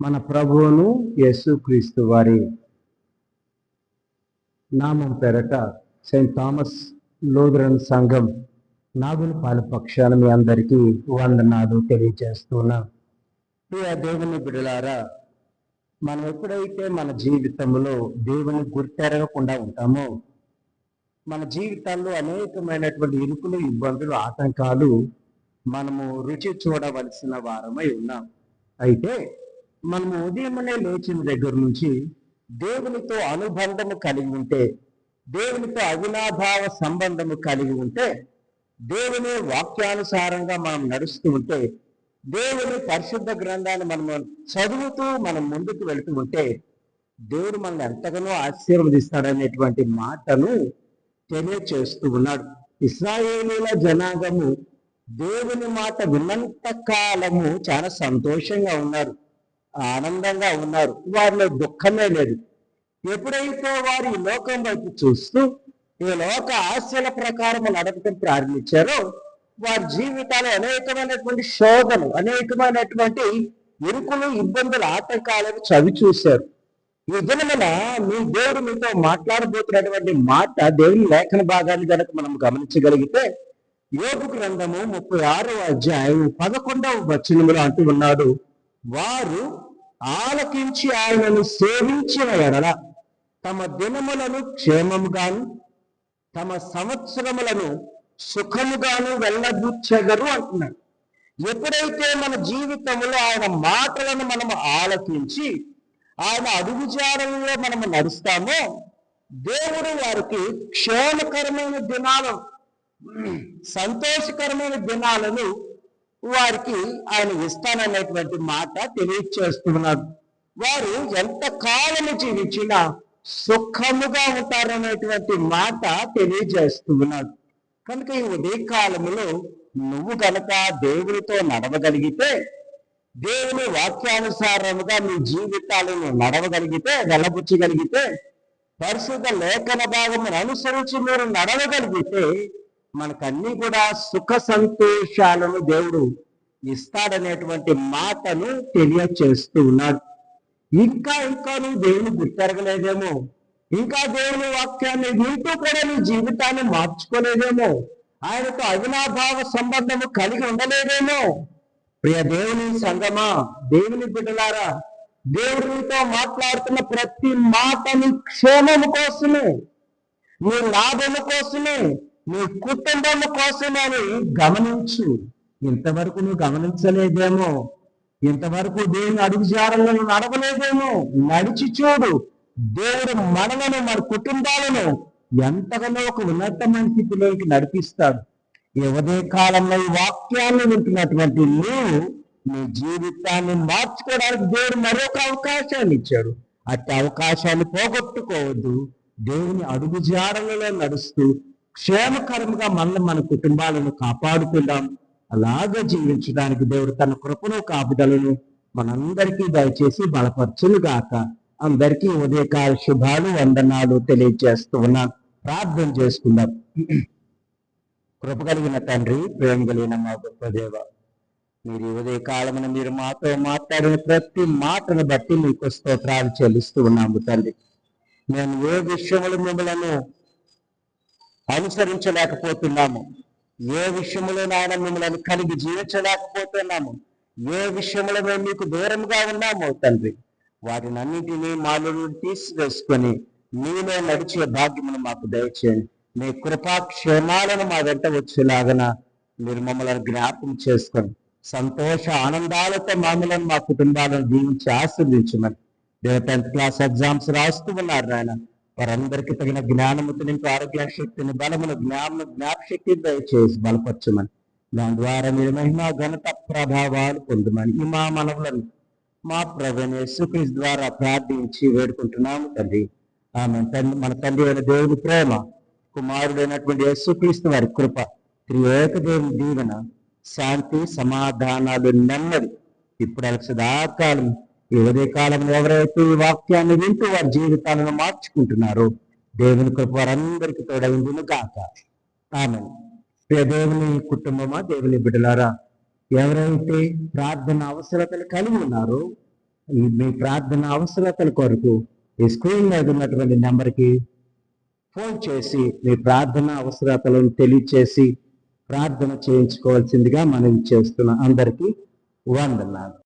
మన ప్రభువును యేసుక్రీస్తు వారి నామం పేరట సెయింట్ థామస్ లూథరన్ సంఘం నాగులపాలెం పక్షాన మీ అందరికీ వందనాలు తెలియజేస్తున్నాం. ప్రియ దేవుని బిడ్డలారా, మనం ఎప్పుడైతే మన జీవితంలో దేవుని గుర్తెరగకుండా ఉంటామో, మన జీవితాల్లో అనేకమైనటువంటి ఇరుకులు, ఇబ్బందులు, ఆటంకాలు మనము రుచి చూడవలసిన వారమై ఉన్నాం. అయితే మనము ఉదయమనే లేచిన దగ్గర నుంచి దేవునితో అనుబంధము కలిగి ఉంటే, దేవునితో అవినాభావ సంబంధము కలిగి ఉంటే, దేవుని వాక్యానుసారంగా మనం నడుస్తూ ఉంటే, దేవుని పరిశుద్ధ గ్రంథాన్ని మనము చదువుతూ మనం ముందుకు వెళుతూ ఉంటే, దేవుడు మనల్ని ఎంతగానో ఆశీర్వదిస్తాడనేటువంటి మాటను తెలియచేస్తూ ఉన్నాడు. ఇశ్రాయేలీల జనాంగము దేవుని మాట విన్నంత కాలము చాలా సంతోషంగా ఉన్నారు, ఆనందంగా ఉన్నారు. వారిలో దుఃఖమే లేదు. ఎప్పుడైతే వారు ఈ లోకం వైపు చూస్తూ ఈ లోక ఆశల ప్రకారం నడపడం ప్రారంభించారో, వారి జీవితాలు అనేకమైనటువంటి శోధనలు, అనేకమైనటువంటి ఇరుకులు, ఇబ్బందులు, ఆటంకాలను చవి చూశారు. ఈ దినమున మీ దేవుడు మీతో మాట్లాడబోతున్నటువంటి మాట దేవుని లేఖన భాగాన్ని కనుక మనం గమనించగలిగితే, యోబు గ్రంథము 36వ అధ్యాయం 11వ వచనములో అంటూ ఉన్నాడు, వారు ఆలకించి ఆయనను సేవించిన ఎడల తమ దినములను క్షేమముగాను తమ సంవత్సరములను సుఖముగాను వెళ్ళబుచ్చగరు అంటున్నాడు. ఎప్పుడైతే మన జీవితంలో ఆయన మాటలను మనము ఆలకించి ఆయన అడుగుజాడల్లో మనము నడుస్తామో, దేవుడు వారికి క్షేమకరమైన దినాలు, సంతోషకరమైన దినాలను వారికి ఆయన ఇస్తాననేటువంటి మాట తెలియచేస్తున్నాడు. వారు ఎంత కాలము జీవించినా సుఖముగా ఉంటారనేటువంటి మాట తెలియజేస్తున్నాడు. కనుక ఈ ఉదయకాలములో నువ్వు కనుక దేవునితో నడవగలిగితే, దేవుని వాక్యానుసారముగా నీ జీవితాలను నడవగలిగితే, వెళ్ళబుచ్చగలిగితే, పరిశుద్ధ లేఖన భాగమును అనుసరించి మీరు నడవగలిగితే, మనకన్నీ కూడా సుఖ సంతోషాలను దేవుడు ఇస్తాడనేటువంటి మాటను తెలియచేస్తూ ఉన్నాడు. ఇంకా నువ్వు దేవుని గుర్తెరగలేదేమో, ఇంకా దేవుని వాక్యాన్ని వింటూ కూడా నీ జీవితాన్ని మార్చుకోలేదేమో, ఆయనతో అవినాభావ సంబంధము కలిగి ఉండలేదేమో. ప్రియ దేవుని సంగమా, దేవుని బిడ్డలారా, దేవుడితో మాట్లాడుతున్న ప్రతి మాట నీ క్షేమము కోసమే, నీ లాభము కోసమే, నీ కుటుంబం కోసమని గమనించు. ఇంతవరకు నువ్వు గమనించలేదేమో, ఇంతవరకు దేవుని అడుగుజాడలను నడవలేదేమో. నడిచి చూడు, దేవుడు మనలను, మన కుటుంబాలను ఎంతగానో ఒక ఉన్నతమైన స్థితిలోకి నడిపిస్తాడు. ఈ ఉదయ కాలంలో ఈ వాక్యాన్ని వింటున్నటువంటి నువ్వు నీ జీవితాన్ని మార్చుకోవడానికి దేవుడు మరొక అవకాశాన్ని ఇచ్చాడు. అట్టి అవకాశాన్ని పోగొట్టుకోవద్దు. దేవుని అడుగుజాడలలో నడుస్తూ క్షేమకరంగా మన కుటుంబాలను కాపాడుకుందాం. అలాగే జీవించడానికి దేవుడు తన కృపను, కాపుదలను మనందరికీ దయచేసి బలపరచును గాక. అందరికీ ఉదయకాల శుభాలు, వందనాలు తెలియజేస్తూ ఉన్నాను. ప్రార్థన చేసుకుందాం. కృప కలిగిన తండ్రి, ప్రేమ కలిగిన మా గొప్ప దేవ, మీరు ఈ ఉదయకాలమున మీరు మాతో మాట్లాడిన ప్రతి మాటను బట్టి మీకు స్తోత్రాలు చెల్లిస్తూ ఉన్నాము తండ్రి. మేము ఏ విషయంలో మిమ్మల్ని అనుసరించలేకపోతున్నాము, ఏ విషయంలో నాయన మిమ్మల్ని కలిగి జీవించలేకపోతున్నాము, ఏ విషయంలో మేము మీకు దూరంగా ఉన్నామో తండ్రి, వాటిని అన్నింటినీ మాలో తీసివేసుకొని మీలో నడిచే భాగ్యమును మాకు దయచేయండి. మీ కృపాక్షేమాలను మా వెంట వచ్చేలాగన మీరు మమ్మల్ని జ్ఞాపకం చేసుకొని సంతోష ఆనందాలతో మమ్మల్ని, మా కుటుంబాలను దీవించి ఆశీర్వదించమని. 10th క్లాస్ ఎగ్జామ్స్ రాస్తూ ఉన్నారు నాయన, వారందరికీ తగిన జ్ఞానముతో నింపి ఆరోగ్య శక్తిని, బలమును, జ్ఞాపశక్తిని దయచేసి బలపరచమని, దాని ద్వారా మీరు మహిమ, ఘనత, ప్రభావాలు పొందమని ఈ మా మనవులను మా ప్రభువైన యేసుక్రీస్తు ద్వారా ప్రార్థించి వేడుకుంటున్నాము తండ్రి. ఆమె మన తండ్రి అయిన దేవుని ప్రేమ, కుమారుడైనటువంటి యేసుక్రీస్తు వారి కృప, త్రియేక దేవుని దీవెన, శాంతి, సమాధానాలు, నెమ్మది ఇప్పుడు సదాకాలం ఈ ఉదయకాలంలో ఎవరైతే ఈ వాక్యాన్ని వింటూ వారి జీవితాలను మార్చుకుంటున్నారో దేవుని కృప వారందరికీ తోడైందును గాక. ఆమేన్. దేవుని కుటుంబమా, దేవుని బిడ్డలారా, ఎవరైతే ప్రార్థన అవసరతలు కలిగి ఉన్నారో మీ ప్రార్థన అవసరతల కొరకు ఈ స్క్రీన్ మీద ఉన్నటువంటి నెంబర్కి ఫోన్ చేసి మీ ప్రార్థన అవసరతలను తెలియచేసి ప్రార్థన చేయించుకోవాల్సిందిగా మనం చేస్తున్నాం. అందరికీ వందనాలు.